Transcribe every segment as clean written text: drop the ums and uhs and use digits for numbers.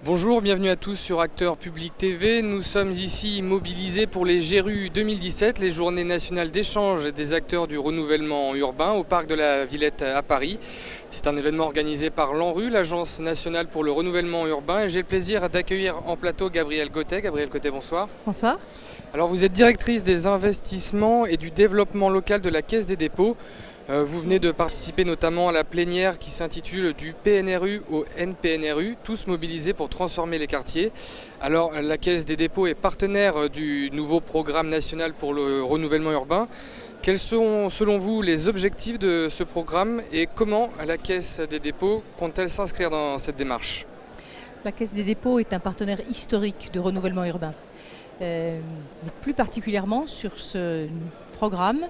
Bonjour, bienvenue à tous sur Acteurs Public TV. Nous sommes ici mobilisés pour les GERU 2017, les Journées nationales d'échange des acteurs du renouvellement urbain au parc de la Villette à Paris. C'est un événement organisé par l'ANRU, l'Agence nationale pour le renouvellement urbain. Et j'ai le plaisir d'accueillir en plateau Gabrielle Gautet. Gabrielle Gautet, bonsoir. Bonsoir. Alors vous êtes directrice des investissements et du développement local de la Caisse des dépôts. Vous venez de participer notamment à la plénière qui s'intitule du PNRU au NPNRU, tous mobilisés pour transformer les quartiers. Alors la Caisse des dépôts est partenaire du nouveau programme national pour le renouvellement urbain. Quels sont selon vous les objectifs de ce programme et comment la Caisse des dépôts compte-t-elle s'inscrire dans cette démarche? La Caisse des dépôts est un partenaire historique de renouvellement urbain. Plus particulièrement sur ce programme,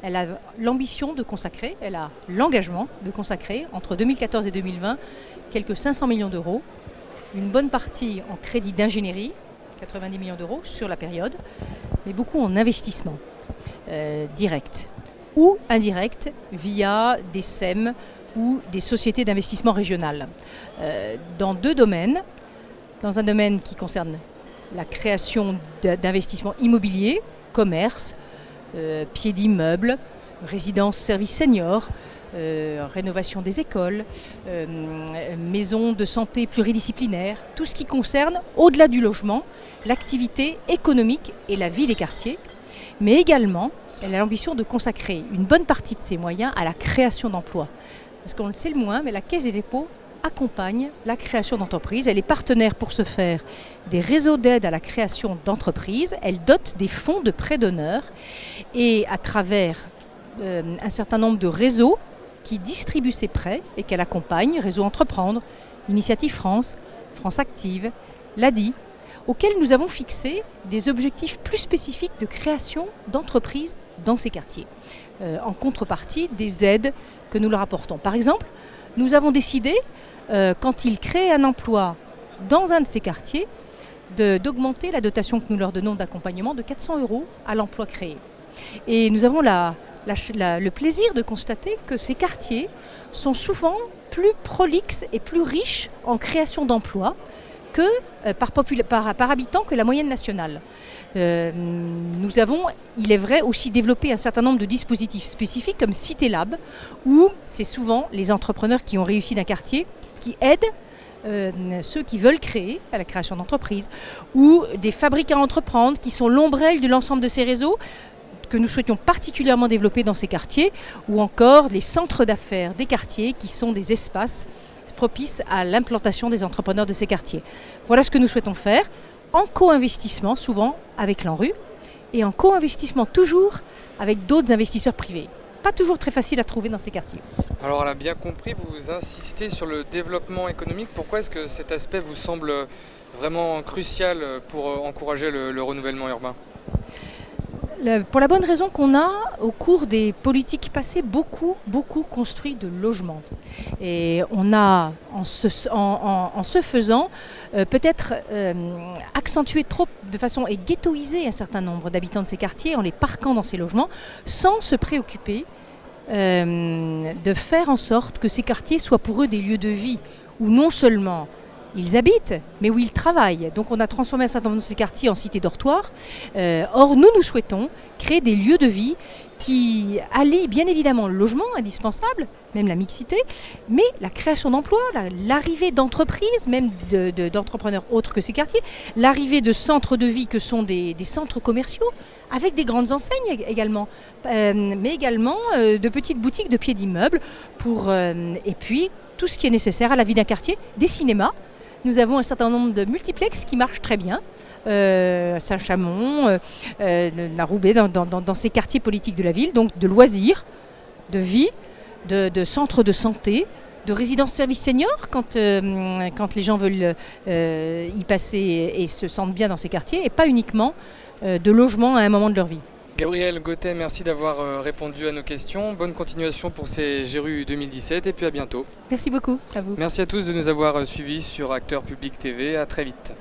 elle a l'ambition de consacrer, elle a l'engagement de consacrer entre 2014 et 2020 quelques 500 millions d'euros, une bonne partie en crédit d'ingénierie, 90 millions d'euros sur la période, mais beaucoup en investissement direct ou indirect via des SEM ou des sociétés d'investissement régionales. Dans deux domaines, dans un domaine qui concerne la création d'investissements immobiliers, commerce, pieds d'immeubles, résidences, services seniors, rénovation des écoles, maisons de santé pluridisciplinaires, tout ce qui concerne, au-delà du logement, l'activité économique et la vie des quartiers, mais également, elle a l'ambition de consacrer une bonne partie de ses moyens à la création d'emplois. Parce qu'on le sait le moins, mais la Caisse des dépôts accompagne la création d'entreprises. Elle est partenaire pour ce faire des réseaux d'aide à la création d'entreprises. Elle dote des fonds de prêts d'honneur et à travers un certain nombre de réseaux qui distribuent ces prêts et qu'elle accompagne, Réseau Entreprendre, Initiative France, France Active, l'ADI, auxquels nous avons fixé des objectifs plus spécifiques de création d'entreprises dans ces quartiers, en contrepartie des aides que nous leur apportons. Par exemple, nous avons décidé, quand ils créent un emploi dans un de ces quartiers, d'augmenter la dotation que nous leur donnons d'accompagnement de 400 € à l'emploi créé. Et nous avons le plaisir de constater que ces quartiers sont souvent plus prolixes et plus riches en création d'emplois que par habitant que la moyenne nationale. Nous avons, il est vrai, aussi développé un certain nombre de dispositifs spécifiques comme Cité Lab, où c'est souvent les entrepreneurs qui ont réussi d'un quartier qui aident ceux qui veulent créer à la création d'entreprises, ou des fabriques à entreprendre qui sont l'ombrelle de l'ensemble de ces réseaux que nous souhaitions particulièrement développer dans ces quartiers, ou encore les centres d'affaires des quartiers qui sont des espaces propices à l'implantation des entrepreneurs de ces quartiers. Voilà ce que nous souhaitons faire, en co-investissement souvent avec l'ANRU et en co-investissement toujours avec d'autres investisseurs privés. Pas toujours très facile à trouver dans ces quartiers. Alors on a bien compris, vous insistez sur le développement économique. Pourquoi est-ce que cet aspect vous semble vraiment crucial pour encourager le renouvellement urbain ? Pour la bonne raison qu'on a, au cours des politiques passées, beaucoup construit de logements. Et on a, en ce faisant, peut-être accentué trop de façon et ghettoisé un certain nombre d'habitants de ces quartiers en les parquant dans ces logements, sans se préoccuper de faire en sorte que ces quartiers soient pour eux des lieux de vie, où non seulement ils habitent, mais où ils travaillent. Donc on a transformé un certain nombre de ces quartiers en cités dortoirs. Or, nous souhaitons créer des lieux de vie qui allient bien évidemment le logement indispensable, même la mixité, mais la création d'emplois, l'arrivée d'entreprises, même d'entrepreneurs autres que ces quartiers, l'arrivée de centres de vie que sont des centres commerciaux, avec des grandes enseignes également, mais également de petites boutiques de pieds d'immeubles, et puis tout ce qui est nécessaire à la vie d'un quartier, des cinémas. Nous avons un certain nombre de multiplex qui marchent très bien, Saint-Chamond, à Roubaix, dans ces quartiers politiques de la ville, donc de loisirs, de vie, de centres de santé, de résidences services seniors quand les gens veulent y passer et se sentent bien dans ces quartiers, et pas uniquement de logement à un moment de leur vie. Gabrielle Gautet, merci d'avoir répondu à nos questions. Bonne continuation pour ces GERU 2017 et puis à bientôt. Merci beaucoup, à vous. Merci à tous de nous avoir suivis sur Acteurs Public TV. À très vite.